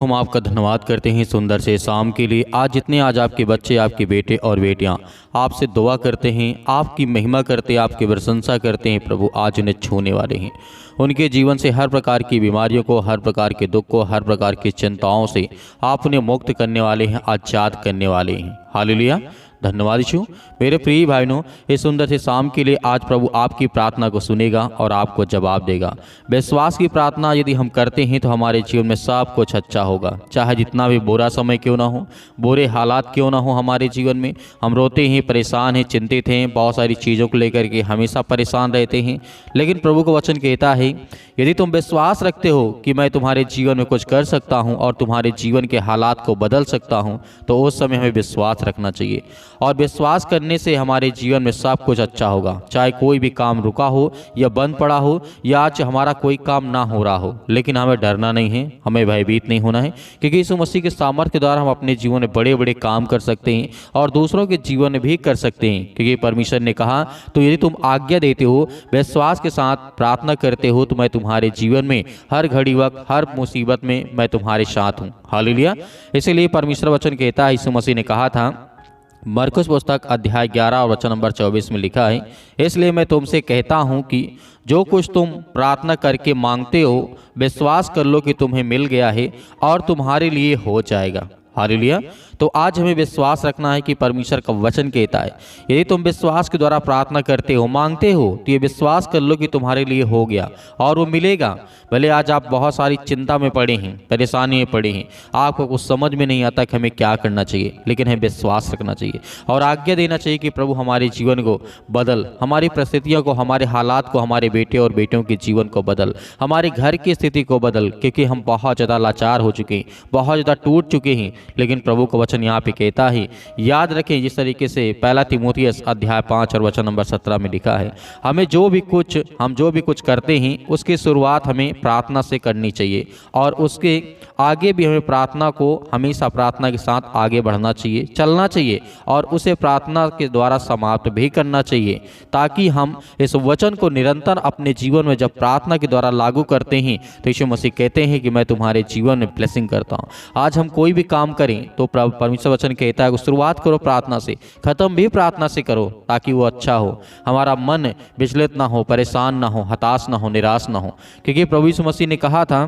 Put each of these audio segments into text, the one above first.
हम आपका धन्यवाद करते हैं सुंदर से शाम के लिए। आज आपके बच्चे, आपके बेटे और बेटियां आपसे दुआ करते हैं, आपकी महिमा करते हैं, आपकी प्रशंसा करते हैं। प्रभु आज उन्हें छूने वाले हैं। उनके जीवन से हर प्रकार की बीमारियों को, हर प्रकार के दुख को, हर प्रकार की चिंताओं से आप उन्हें मुक्त करने वाले हैं, आजाद करने वाले हैं। हालेलुया। धन्यवाद यीशु। मेरे प्रिय भाइयों, इस सुंदर से शाम के लिए आज प्रभु आपकी प्रार्थना को सुनेगा और आपको जवाब देगा। विश्वास की प्रार्थना यदि हम करते हैं तो हमारे जीवन में सब कुछ अच्छा होगा। चाहे जितना भी बुरा समय क्यों ना हो, बुरे हालात क्यों ना हो हमारे जीवन में, हम रोते हैं, परेशान हैं, चिंतित हैं, बहुत सारी चीज़ों को लेकर के हमेशा परेशान रहते हैं। लेकिन प्रभु का वचन कहता है, यदि तुम विश्वास रखते हो कि मैं तुम्हारे जीवन में कुछ कर सकता हूँ और तुम्हारे जीवन के हालात को बदल सकता हूँ, तो उस समय हमें विश्वास रखना चाहिए। और विश्वास करने से हमारे जीवन में सब कुछ अच्छा होगा। चाहे कोई भी काम रुका हो या बंद पड़ा हो या आज हमारा कोई काम ना हो रहा हो, लेकिन हमें डरना नहीं है, हमें भयभीत नहीं होना है, क्योंकि यीशु मसीह के सामर्थ्य के द्वारा हम अपने जीवन में बड़े बड़े काम कर सकते हैं और दूसरों के जीवन में भी कर सकते हैं। क्योंकि परमेश्वर ने कहा, तो यदि तुम आज्ञा देते हो, विश्वास के साथ प्रार्थना करते हो, तो मैं तुम्हारे जीवन में हर घड़ी वक्त, हर मुसीबत में मैं तुम्हारे साथ हूँ। हालेलुया। इसीलिए परमेश्वर वचन कहता है, यीशु मसीह ने कहा था, मरकुस पुस्तक अध्याय 11 और वचन नंबर 24 में लिखा है, इसलिए मैं तुमसे कहता हूँ कि जो कुछ तुम प्रार्थना करके मांगते हो, विश्वास कर लो कि तुम्हें मिल गया है और तुम्हारे लिए हो जाएगा। हालेलुया। तो आज हमें विश्वास रखना है कि परमेश्वर का वचन कहता है, यदि तुम विश्वास के द्वारा प्रार्थना करते हो, मांगते हो, तो ये विश्वास कर लो कि तुम्हारे लिए हो गया और वो मिलेगा। भले आज आप बहुत सारी चिंता में पड़े हैं, परेशानी में पड़े हैं, आपको कुछ समझ में नहीं आता कि हमें क्या करना चाहिए, लेकिन हमें विश्वास रखना चाहिए और आज्ञा देना चाहिए कि प्रभु हमारे जीवन को बदल, हमारी परिस्थितियों को, हमारे हालात को, हमारे बेटे और बेटियों के जीवन को बदल, हमारे घर की स्थिति को बदल, क्योंकि हम बहुत ज़्यादा लाचार हो चुके हैं, बहुत ज़्यादा टूट चुके हैं। लेकिन प्रभु का वचन यहाँ पे कहता है, याद रखें जिस तरीके से पहला तीमुथियुस अध्याय 5 और वचन नंबर 17 में लिखा है, हम जो भी कुछ करते हैं उसकी शुरुआत हमें प्रार्थना से करनी चाहिए और उसके आगे भी हमें प्रार्थना को हमेशा प्रार्थना के साथ आगे बढ़ना चाहिए, चलना चाहिए और उसे प्रार्थना के द्वारा समाप्त भी करना चाहिए, ताकि हम इस वचन को निरंतर अपने जीवन में जब प्रार्थना के द्वारा लागू करते हैं तो यीशु मसीह कहते हैं कि मैं तुम्हारे जीवन में ब्लेसिंग करता हूँ। आज हम कोई भी काम करें तो परमेश्वर वचन कहता है, शुरुआत करो प्रार्थना से, खत्म भी प्रार्थना से करो, ताकि वो अच्छा हो, हमारा मन विचलित ना हो, परेशान ना हो, हताश ना हो, निराश ना हो। क्योंकि प्रभु यीशु मसीह ने कहा था,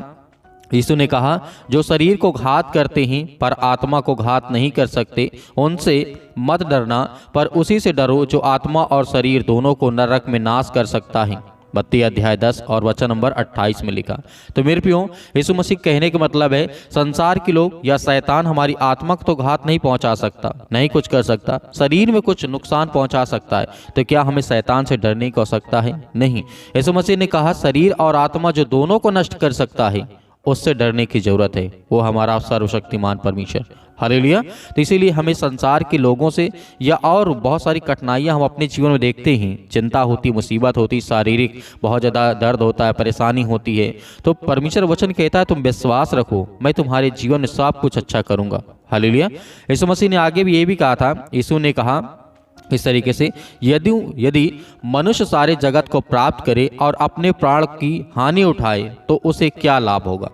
यीशु ने कहा, जो शरीर को घात करते हैं पर आत्मा को घात नहीं कर सकते, उनसे मत डरना, पर उसी से डरो जो आत्मा और शरीर दोनों को नरक में नाश कर सकता है। मत्ती अध्याय 10 और वचन नंबर 28 में लिखा। तो मेरे प्रियो, यीशु मसीह कहने का मतलब है, संसार के लोग या शैतान हमारी आत्मा को तो घात नहीं पहुंचा सकता, नहीं कुछ कर सकता, शरीर में कुछ नुकसान पहुंचा सकता है, तो क्या हमें शैतान से डरने की आवश्यकता है? नहीं। यीशु मसीह ने कहा, शरीर और आत्मा जो दोनों को नष्ट कर सकता है, उससे डरने की जरूरत है, वो हमारा सर्वशक्तिमान परमेश्वर। हालेलुया। तो इसीलिए हमें संसार के लोगों से या और बहुत सारी कठिनाइयां हम अपने जीवन में देखते हैं, चिंता होती, मुसीबत होती, शारीरिक बहुत ज़्यादा दर्द होता है, परेशानी होती है, तो परमेश्वर वचन कहता है, तुम विश्वास रखो, मैं तुम्हारे जीवन में सब कुछ अच्छा करूंगा। हालेलुया। यीशु मसीह ने आगे भी ये भी कहा था, यीशु ने कहा इस तरीके से, यदि मनुष्य सारे जगत को प्राप्त करे और अपने प्राण की हानि उठाए तो उसे क्या लाभ होगा?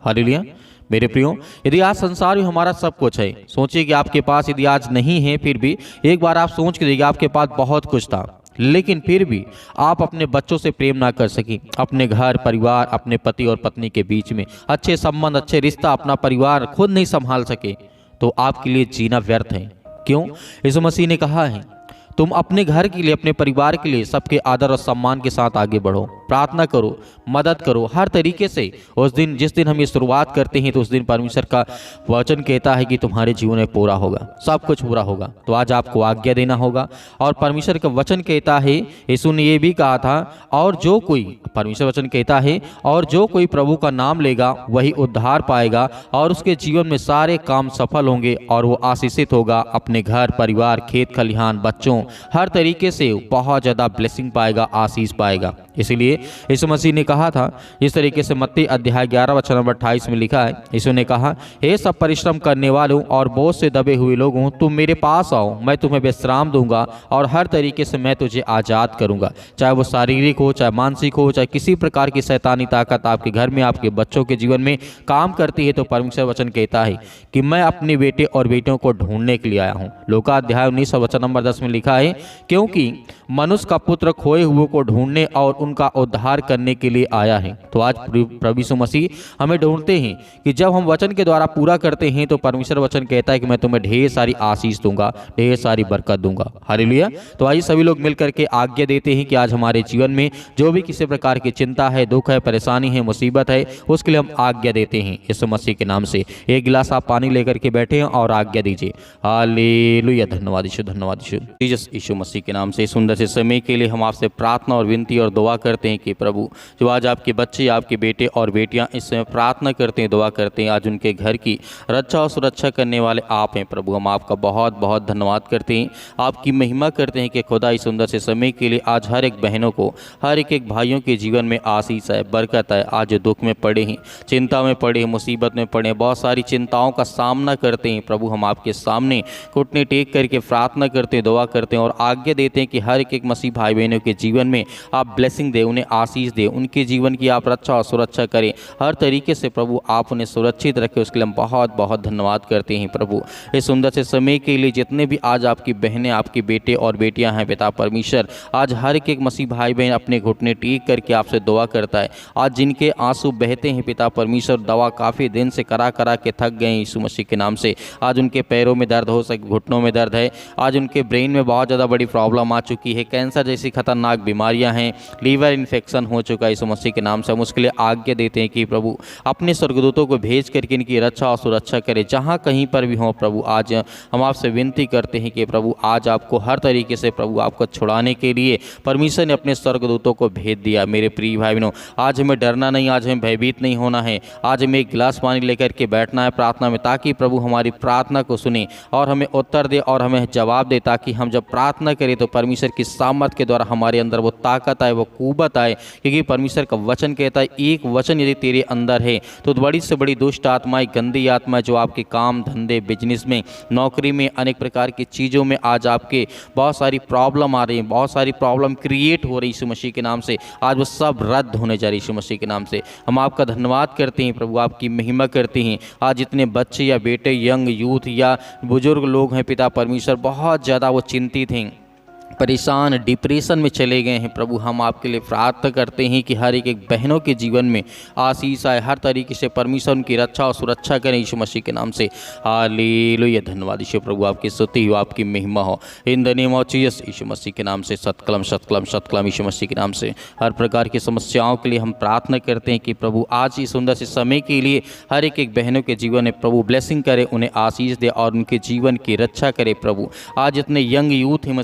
हालेलुया। मेरे प्रियो, यदि आज संसार में हमारा सब कुछ है, सोचिए कि आपके पास यदि आज नहीं है, फिर भी एक बार आप सोच के देखिए, आपके पास बहुत कुछ था, लेकिन फिर भी आप अपने बच्चों से प्रेम ना कर सकी, अपने घर परिवार, अपने पति और पत्नी के बीच में अच्छे संबंध, अच्छे रिश्ता, अपना परिवार खुद नहीं संभाल सके, तो आपके लिए जीना व्यर्थ है। क्यों? यीशु मसीह ने कहा है, तुम अपने घर के लिए, अपने परिवार के लिए सबके आदर और सम्मान के साथ आगे बढ़ो, प्रार्थना करो, मदद करो हर तरीके से। उस दिन, जिस दिन हम ये शुरुआत करते हैं, तो उस दिन परमेश्वर का वचन कहता है कि तुम्हारे जीवन में पूरा होगा, सब कुछ पूरा होगा। तो आज आपको आज्ञा देना होगा और परमेश्वर का वचन कहता है, यीशु ने ये भी कहा था, और जो कोई, परमेश्वर वचन कहता है, और जो कोई प्रभु का नाम लेगा वही उद्धार पाएगा और उसके जीवन में सारे काम सफल होंगे और वो आशीषित होगा, अपने घर परिवार, खेत खलिहान, बच्चों हर तरीके से बहुत ज़्यादा ब्लेसिंग पाएगा, आशीष पाएगा। इसलिए यीशु मसीह ने कहा था, इस तरीके से मत्ती अध्याय 11 वचन नंबर 28 में लिखा है, यीशु ने कहा, हे सब परिश्रम करने वालों और बोझ से दबे हुए लोगों, तुम मेरे पास आओ, मैं तुम्हें विश्राम दूंगा और हर तरीके से मैं तुझे आज़ाद करूंगा। चाहे वो शारीरिक हो, चाहे मानसिक हो, चाहे किसी प्रकार की शैतानी ताकत आपके घर में, आपके बच्चों के जीवन में काम करती है, तो परमेश्वर वचन कहता है कि मैं अपने बेटे और बेटियों को ढूंढने के लिए आया हूँ। लूका अध्याय 19 वचन नंबर 10 में लिखा है, क्योंकि मनुष्य का पुत्र खोए हुए को ढूंढने और उनका उद्धार करने के लिए आया है। तो आज प्रभु यीशु मसीह हमें ढूंढते हैं कि जब हम वचन के द्वारा पूरा करते हैं तो परमेश्वर वचन कहता है कि मैं तुम्हें ढेर सारी आशीष दूंगा, ढेर सारी बरकत दूंगा। हालेलुया। तो आइए सभी लोग मिलकर के आज्ञा देते हैं कि आज हमारे जीवन में जो भी किसी प्रकार की चिंता है, दुख है, परेशानी है, मुसीबत है, उसके लिए हम आज्ञा देते हैं यीशु मसीह के नाम से। एक गिलास आप पानी लेकर के बैठे हैं और आज्ञा दीजिए। हालेलुया। धन्यवाद यीशु, धन्यवाद यीशु। यीशु मसीह के नाम से सुंदर से समय के लिए हम आपसे प्रार्थना और विनती और दुआ करते हैं कि प्रभु जो आज आपके बच्चे, आपके बेटे और बेटियां इस समय प्रार्थना करते हैं, दुआ करते हैं, आज उनके घर की रक्षा और सुरक्षा करने वाले आप हैं प्रभु। हम आपका बहुत बहुत धन्यवाद करते हैं, आपकी महिमा करते हैं कि खुदा इस सुंदर से समय के लिए आज हर एक बहनों को, हर एक भाइयों के जीवन में आशीष है, बरकत है। आज दुख में पड़े हैं, चिंता में पड़े हैं, मुसीबत में पड़े हैं, बहुत सारी चिंताओं का सामना करते हैं प्रभु, हम आपके सामने घुटने टेक करके प्रार्थना करते हैं, दुआ करते हैं और आज्ञा देते हैं कि हर एक मसीह भाई बहनों के जीवन में आप ब्लेसिंग दे, उन्हें आशीष दे, उनके जीवन की आप रक्षा और सुरक्षा करें, हर तरीके से प्रभु आप उन्हें सुरक्षित रखें। उसके लिए हम बहुत बहुत धन्यवाद करते हैं प्रभु इस सुंदर से समय के लिए। जितने भी आज आपकी बहनें, आपके बेटे और बेटियां हैं पिता परमेश्वर, आज हर एक मसीह भाई बहन अपने घुटने टेक करके आपसे दुआ करता है। आज जिनके आंसू बहते हैं पिता परमेश्वर, दवा काफ़ी दिन से करा के थक गए यीशु मसीह के नाम से, आज उनके पैरों में दर्द हो सके, घुटनों में दर्द है, आज उनके ब्रेन में बहुत ज़्यादा बड़ी प्रॉब्लम आ चुकी है, कैंसर जैसी खतरनाक बीमारियां हैं, लीवर इन्फेक्शन हो चुका है यीशु मसीह के नाम से। हम उसके लिए आज्ञा देते हैं कि प्रभु अपने स्वर्गदूतों को भेज करके इनकी रक्षा और सुरक्षा करे, जहां कहीं पर भी हो प्रभु। आज हम आपसे विनती करते हैं कि प्रभु आज आपको हर तरीके से प्रभु आपको छुड़ाने के लिए परमेश्वर ने अपने स्वर्गदूतों को भेज दिया। मेरे प्रिय भाई बहनों, आज हमें डरना नहीं, आज हमें भयभीत नहीं होना है, आज हमें एक गिलास पानी लेकर के बैठना है प्रार्थना में, ताकि प्रभु हमारी प्रार्थना को सुने और हमें उत्तर दे और हमें जवाब दे, ताकि हम जब प्रार्थना करें तो परमेश्वर की सामर्थ के द्वारा हमारे अंदर वो ताकत आए, वो कुव्वत आए। क्योंकि परमेश्वर का वचन कहता है, एक वचन यदि तेरे अंदर है तो बड़ी से बड़ी दुष्ट आत्माएं, गंदी आत्मा जो आपके काम धंधे, बिजनेस में, नौकरी में, अनेक प्रकार की चीज़ों में आज आपके बहुत सारी प्रॉब्लम आ रही है, बहुत सारी प्रॉब्लम क्रिएट हो रही है यीशु मसीह के नाम से, आज वो सब रद्द होने जा रही है यीशु मसीह के नाम से। हम आपका धन्यवाद करते हैं प्रभु, आपकी महिमा करते हैं। आज जितने बच्चे या बेटे, यंग यूथ या बुजुर्ग लोग हैं पिता परमेश्वर, बहुत ज़्यादा वो चिंतित हैं, परेशान, डिप्रेशन में चले गए हैं प्रभु, हम आपके लिए प्रार्थना करते हैं कि हर एक बहनों के जीवन में आशीष आए, हर तरीके से परमेश्वर उनकी रक्षा और सुरक्षा करें यीशु मसीह के नाम से। हालेलुया। धन्यवाद यीशु प्रभु, आपकी स्तुति हो, आपकी महिमा हो, in the name of Jesus यीशु मसीह के नाम से। सतकलम सतकलम सतकलम यीशु मसीह के नाम से। हर प्रकार की समस्याओं के लिए हम प्रार्थना करते हैं कि प्रभु आज इस सुंदर से समय के लिए हर एक बहनों के जीवन में प्रभु ब्लेसिंग करे, उन्हें आशीष दे और उनके जीवन की रक्षा करे प्रभु। आज इतने यंग यूथ हैं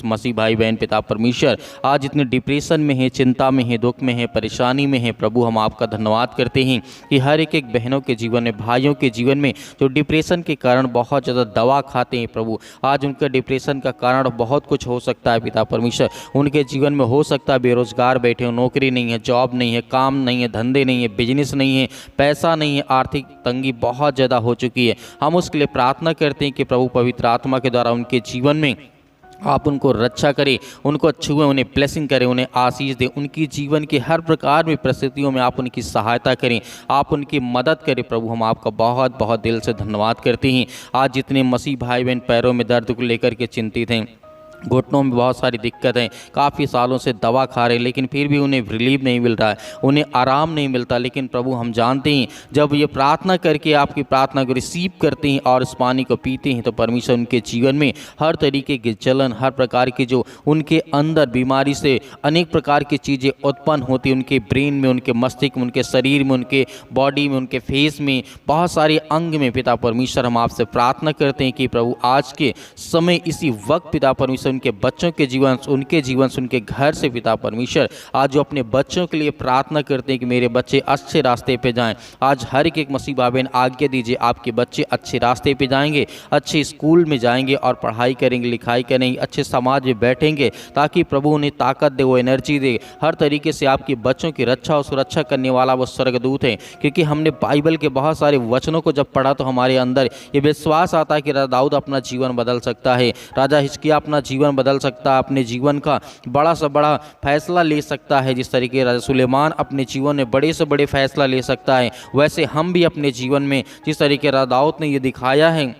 मसीह भाई बहन पिता परमेश्वर, आज इतने डिप्रेशन में है, चिंता में है, दुख में है, परेशानी में है प्रभु, हम आपका धन्यवाद करते हैं कि हर एक बहनों के जीवन में, भाइयों के जीवन में जो डिप्रेशन के कारण बहुत ज़्यादा दवा खाते हैं प्रभु, आज उनका डिप्रेशन का कारण बहुत कुछ हो सकता है पिता परमेश्वर। उनके जीवन में हो सकता है बेरोजगार बैठे हो, नौकरी नहीं है, जॉब नहीं है, काम नहीं है, धंधे नहीं है, बिजनेस नहीं है, पैसा नहीं है, आर्थिक तंगी बहुत ज़्यादा हो चुकी है। हम उसके लिए प्रार्थना करते हैं कि प्रभु पवित्र आत्मा के द्वारा उनके जीवन में आप उनको रक्षा करें, उनको छुएं, उन्हें ब्लेसिंग करें, उन्हें आशीष दें, उनकी जीवन की हर प्रकार में परिस्थितियों में आप उनकी सहायता करें, आप उनकी मदद करें प्रभु। हम आपका बहुत बहुत दिल से धन्यवाद करते हैं। आज जितने मसीह भाई बहन पैरों में दर्द को लेकर के चिंतित हैं, घुटनों में बहुत सारी दिक्कत है, काफ़ी सालों से दवा खा रहे हैं लेकिन फिर भी उन्हें रिलीफ नहीं मिल रहा है, उन्हें आराम नहीं मिलता, लेकिन प्रभु हम जानते हैं जब ये प्रार्थना करके आपकी प्रार्थना को रिसीव करते हैं और इस पानी को पीते हैं तो परमेश्वर उनके जीवन में हर तरीके की जलन, हर प्रकार की जो उनके अंदर बीमारी से अनेक प्रकार की चीज़ें उत्पन्न होती, उनके ब्रेन में, उनके मस्तिष्क में, उनके शरीर में, उनके बॉडी में, उनके फेस में, बहुत सारे अंग में पिता परमेश्वर हम आपसे प्रार्थना करते हैं कि प्रभु आज के समय इसी वक्त पिता परमेश्वर से, उनके बच्चों के जीवन से, उनके जीवन से, उनके घर से पिता परमेश्वर आज जो अपने बच्चों के लिए प्रार्थना करते हैं कि मेरे बच्चे अच्छे रास्ते पे जाएं, आज हर एक मसीह भाई बहन आज्ञा दीजिए आपके बच्चे अच्छे रास्ते पे जाएंगे, अच्छे स्कूल में जाएंगे और पढ़ाई करेंगे, लिखाई करेंगे, अच्छे समाज में बैठेंगे, ताकि प्रभु उन्हें ताकत दे, वो एनर्जी दे। हर तरीके से आपके बच्चों की रक्षा और सुरक्षा करने वाला वो स्वर्गदूत है। क्योंकि हमने बाइबल के बहुत सारे वचनों को जब पढ़ा तो हमारे अंदर ये विश्वास आता है कि राजा दाऊद अपना जीवन बदल सकता है, राजा हिजकिय्याह अपना जीवन बदल सकता है, अपने जीवन का बड़ा से बड़ा फैसला ले सकता है। जिस तरीके राजा सुलेमान अपने जीवन में बड़े से बड़े फैसला ले सकता है, वैसे हम भी अपने जीवन में जिस तरीके राजा दाऊद ने ये दिखाया है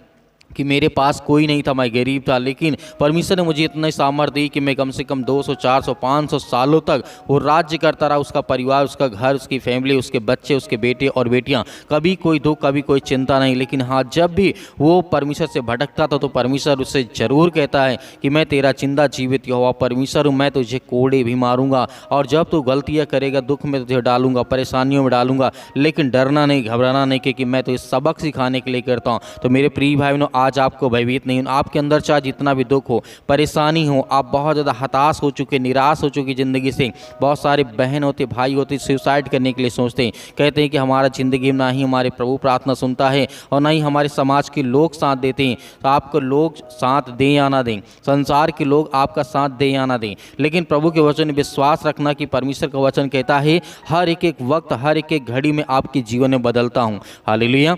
कि मेरे पास कोई नहीं था, मैं गरीब था, लेकिन परमेश्वर ने मुझे इतना सामर्थ्य दी कि मैं कम से कम 200, 400, 500 सालों तक वो राज्य करता रहा। उसका परिवार, उसका घर, उसकी फैमिली, उसके बच्चे, उसके बेटे और बेटियां, कभी कोई दुख, कभी कोई चिंता नहीं। लेकिन हाँ, जब भी वो परमेश्वर से भटकता था तो परमेश्वर उससे ज़रूर कहता है कि मैं तेरा जिंदा जीवित यहोवा परमेश्वर हूँ, मैं तुझे कोड़े भी मारूंगा, और जब तू गलतियाँ करेगा दुख में तुझे डालूंगा, परेशानियों में डालूंगा, लेकिन डरना नहीं, घबराना नहीं, क्योंकि मैं तो इस सबक सिखाने के लिए करता हूँ। तो मेरे प्रिय भाई बहनों, आज आपको भयभीत नहीं, आपके अंदर चाहे जितना भी दुख हो, परेशानी हो, आप बहुत ज़्यादा हताश हो चुके, निराश हो चुकी ज़िंदगी से। बहुत सारे बहन होते, भाई होते, सुसाइड करने के लिए सोचते हैं, कहते हैं कि हमारा ज़िंदगी में ना ही हमारे प्रभु प्रार्थना सुनता है और ना ही हमारे समाज के लोग साथ देते हैं। तो आपको लोग साथ दें या ना दें, संसार के लोग आपका साथ दें या ना दें, लेकिन प्रभु के वचन में विश्वास रखना कि परमेश्वर का वचन कहता है हर एक एक वक्त, हर एक एक घड़ी में आपके जीवन में बदलता हूँ। हालेलुया।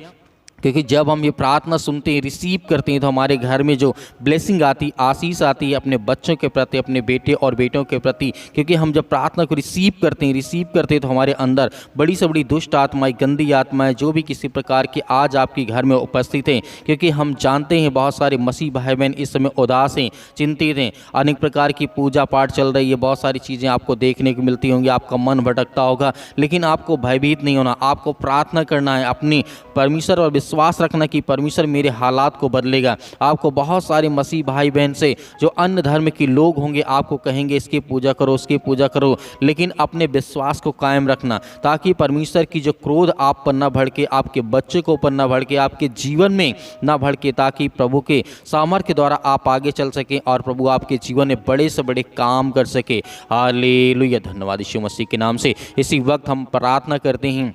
क्योंकि जब हम ये प्रार्थना सुनते हैं, रिसीव करते हैं, तो हमारे घर में जो ब्लेसिंग आती, आशीष आती है अपने बच्चों के प्रति, अपने बेटे और बेटों के प्रति। क्योंकि हम जब प्रार्थना को रिसीव करते हैं तो हमारे अंदर बड़ी से बड़ी दुष्ट आत्माएं, गंदी आत्माएं, जो भी किसी प्रकार की आज आपके घर में उपस्थित हैं, क्योंकि हम जानते हैं बहुत सारे मसीह भाई बहन इस समय उदास हैं, चिंतित हैं, अनेक प्रकार की पूजा पाठ चल रही है, बहुत सारी चीज़ें आपको देखने को मिलती होंगी, आपका मन भटकता होगा, लेकिन आपको भयभीत नहीं होना, आपको प्रार्थना करना है, अपनी परमेश्वर और विश्वास रखना कि परमेश्वर मेरे हालात को बदलेगा। आपको बहुत सारे मसीह भाई बहन से जो अन्य धर्म के लोग होंगे आपको कहेंगे इसकी पूजा करो, उसकी पूजा करो, लेकिन अपने विश्वास को कायम रखना, ताकि परमेश्वर की जो क्रोध आप पर न भड़के, आपके बच्चे को ऊपर न भड़के, आपके जीवन में न भड़के, ताकि प्रभु के सामर्थ्य द्वारा आप आगे चल सकें और प्रभु आपके जीवन में बड़े से बड़े काम कर सके। हालेलुया। धन्यवाद यीशु मसीह के नाम से। इसी वक्त हम प्रार्थना करते हैं,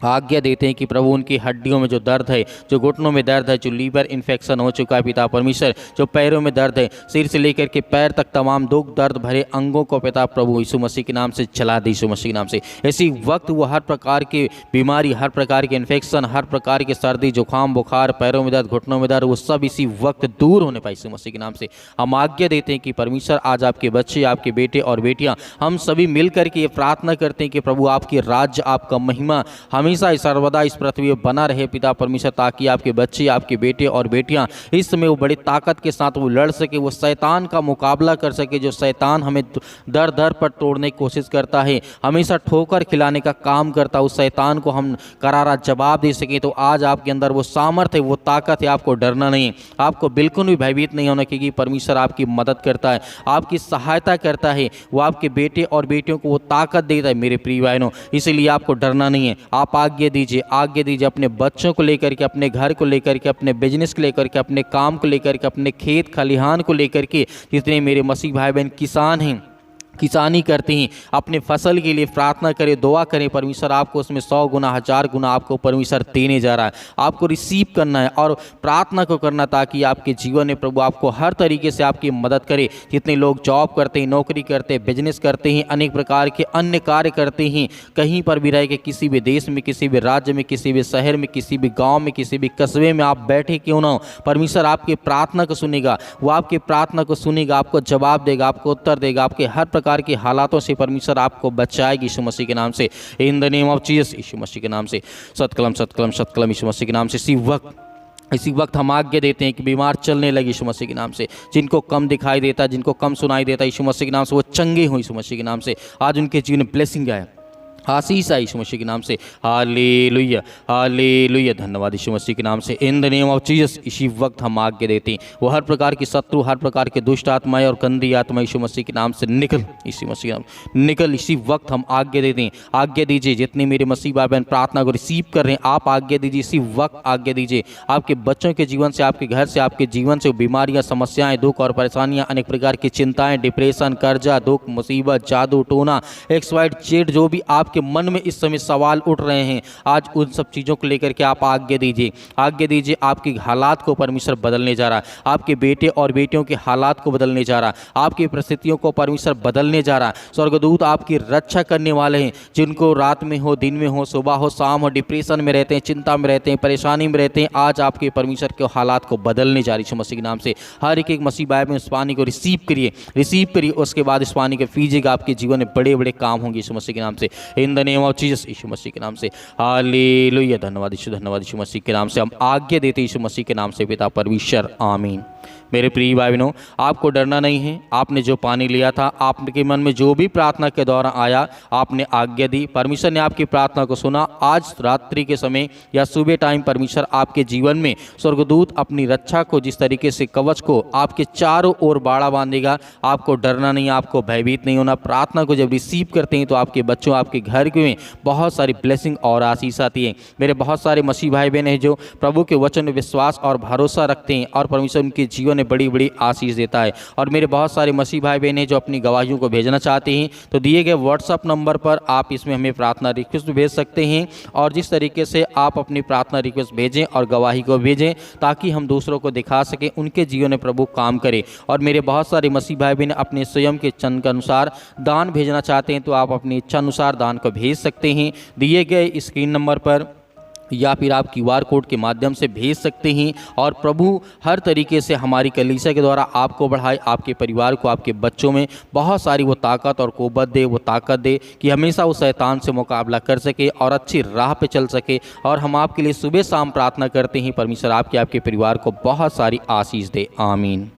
आज्ञा देते हैं कि प्रभु उनकी हड्डियों में जो दर्द है, जो घुटनों में दर्द है, जो लीवर इन्फेक्शन हो चुका है पिता परमेश्वर, जो पैरों में दर्द है, सिर से लेकर के पैर तक तमाम दुख दर्द भरे अंगों को पिता प्रभु यीशु मसीह के नाम से चला दे, यीशु मसीह के नाम से। इसी वक्त वो हर प्रकार की बीमारी, हर प्रकार के इन्फेक्शन, हर प्रकार की सर्दी, जुकाम, बुखार, पैरों में दर्द, घुटनों में दर्द, वो सब इसी वक्त दूर होने पाए यीशु मसीह के नाम से। हम आज्ञा देते हैं कि परमेश्वर आज आपके बच्चे, आपके बेटे और बेटियाँ, हम सभी मिल करके ये प्रार्थना करते हैं कि प्रभु आपकी राज्य, आपका महिमा हमेशा सर्वदा इस पृथ्वी पर बना रहे पिता परमेश्वर, ताकि आपके बच्चे, आपके बेटे और बेटियां इस समय वो बड़ी ताकत के साथ वो लड़ सके, वो शैतान का मुकाबला कर सके, जो शैतान हमें दर दर पर तोड़ने की कोशिश करता है, हमेशा ठोकर खिलाने का काम करता है, उस शैतान को हम करारा जवाब दे सके। तो आज आपके अंदर वो सामर्थ्य है, वो ताकत है, आपको डरना नहीं, आपको बिल्कुल भी भयभीत नहीं होना, क्योंकि परमेश्वर आपकी मदद करता है, आपकी सहायता करता है, वो आपके बेटे और बेटियों को वो ताकत देता है मेरे प्रिय भाइयों। इसीलिए आपको डरना नहीं है। आप आज्ञा दीजिए अपने बच्चों को लेकर के, अपने घर को लेकर के, अपने बिजनेस को लेकर के, अपने काम को लेकर के, अपने खेत खलिहान को लेकर के, जितने मेरे मसीह भाई बहन किसान हैं, किसानी करते हैं, अपने फसल के लिए प्रार्थना करें, दुआ करें, परमेश्वर आपको उसमें 100 गुना 1000 गुना आपको परमेश्वर देने जा रहा है। आपको रिसीव करना है और प्रार्थना को करना, ताकि आपके जीवन में प्रभु आपको हर तरीके से आपकी मदद करे। जितने लोग जॉब करते हैं, नौकरी करते हैं, बिजनेस करते हैं, अनेक प्रकार के अन्य कार्य करते हैं, कहीं पर भी रह के, किसी भी देश में, किसी भी राज्य में, किसी भी शहर में, किसी भी गाँव में, किसी भी कस्बे में आप बैठे क्यों ना हो, परमेश्वर आपकी प्रार्थना को सुनेगा, वो आपकी प्रार्थना को सुनेगा, आपको जवाब देगा, आपको उत्तर देगा, आपके हर प्रकार के हालातों से परमेश्वर आपको बचाएगी यीशु मसीह के नाम से, in the name of Jesus, यीशु मसीह के नाम से। सतकलम सतकलम सतकलम यीशु मसीह के नाम से। इसी वक्त हम आज्ञा देते हैं कि बीमार चलने लगे यीशु मसीह के नाम से, जिनको कम दिखाई देता, जिनको कम सुनाई देता, यीशु मसीह के नाम से वो चंगे हों यीशु मसीह के नाम से। आज उनके जीवन में ब्लेसिंग आए, आशीष आई यीशु मसीह के नाम से। हालेलुया हालेलुया, धन्यवाद यीशु मसीह के नाम से। In the name of Jesus इसी वक्त हम आज्ञा देते हैं, वो हर प्रकार की शत्रु, हर प्रकार के दुष्ट आत्माएं और गंदी आत्मा यीशु मसीह के नाम से निकल, यीशु मसीह के नाम निकल। इसी वक्त हम आज्ञा देते हैं। आज्ञा दीजिए जितने मेरे मसीह भाई बहन प्रार्थना को रिसीव कर रहे हैं, आप आज्ञा दीजिए, इसी वक्त आज्ञा दीजिए। आपके बच्चों के जीवन से, आपके घर से, आपके जीवन से बीमारियां, समस्याएं, दुख और परेशानियां, अनेक प्रकार की चिंताएं, डिप्रेशन, कर्जा, दुख, मुसीबत, जादू टोना, XYZ जो भी आपके मन में इस समय सवाल उठ रहे हैं, आज उन सब चीज़ों को लेकर के आप आज्ञा दीजिए। आज्ञा दीजिए, आपके हालात को परमेश्वर बदलने जा रहा है, आपके बेटे और बेटियों के हालात को बदलने जा रहा है, आपकी परिस्थितियों को परमेश्वर बदलने जा रहा है। स्वर्गदूत आपकी रक्षा करने वाले हैं। जिनको रात में हो, दिन में हो, सुबह हो, शाम हो, डिप्रेशन में रहते हैं, चिंता में रहते हैं, परेशानी में रहते हैं, आज आपके परमेश्वर के हालात को बदलने जा रही है यीशु मसीह के नाम से। हर एक मसीह भाई में उस पानी को रिसीव करिए, उसके बाद इस पानी के पीजिएगा, आपके जीवन में बड़े बड़े काम होंगे यीशु मसीह के नाम से। In the name of Jesus यीशु मसीह के नाम से। हालेलुया, धन्यवाद यीशु मसीह के नाम से। हम आज्ञा देते यीशु मसीह के नाम से, पिता परमेश्वर, आमीन। मेरे प्रिय भाई बहनों, आपको डरना नहीं है। आपने जो पानी लिया था, आपके मन में जो भी प्रार्थना के दौरान आया, आपने आज्ञा दी, परमेश्वर ने आपकी प्रार्थना को सुना। आज रात्रि के समय या सुबह टाइम परमेश्वर आपके जीवन में स्वर्गदूत अपनी रक्षा को, जिस तरीके से कवच को आपके चारों ओर बाड़ा बांधेगा। आपको डरना नहीं, आपको भयभीत नहीं होना। प्रार्थना को जब रिसीव करते हैं तो आपके बच्चों, आपके घर में बहुत सारी ब्लेसिंग और आशीष आती है। मेरे बहुत सारे मसीह भाई बहन हैं जो प्रभु के वचन में विश्वास और भरोसा रखते हैं और परमेश्वर उनके जीवन बड़ी बड़ी आशीष देता है। और मेरे बहुत सारे मसीह भाई बहन हैं जो अपनी गवाहियों को भेजना चाहते हैं, तो दिए गए व्हाट्सएप नंबर पर आप इसमें हमें प्रार्थना रिक्वेस्ट भेज सकते हैं। और जिस तरीके से आप अपनी प्रार्थना रिक्वेस्ट भेजें और गवाही को भेजें, ताकि हम दूसरों को दिखा सकें, उनके जीवन में प्रभु काम करे। और मेरे बहुत सारे मसीह भाई बहन अपने स्वयं के चंद के अनुसार दान भेजना चाहते हैं, तो आप अपनी इच्छा अनुसार दान को भेज सकते हैं दिए गए स्क्रीन नंबर पर, या फिर आप QR कोड के माध्यम से भेज सकते हैं। और प्रभु हर तरीके से हमारी कलीसिया के द्वारा आपको बढ़ाए, आपके परिवार को, आपके बच्चों में बहुत सारी वो ताकत और कुव्वत दे, वो ताकत दे कि हमेशा वो शैतान से मुकाबला कर सके और अच्छी राह पे चल सके। और हम आपके लिए सुबह शाम प्रार्थना करते हैं, परमेश्वर आपके परिवार को बहुत सारी आशीष दे, आमीन।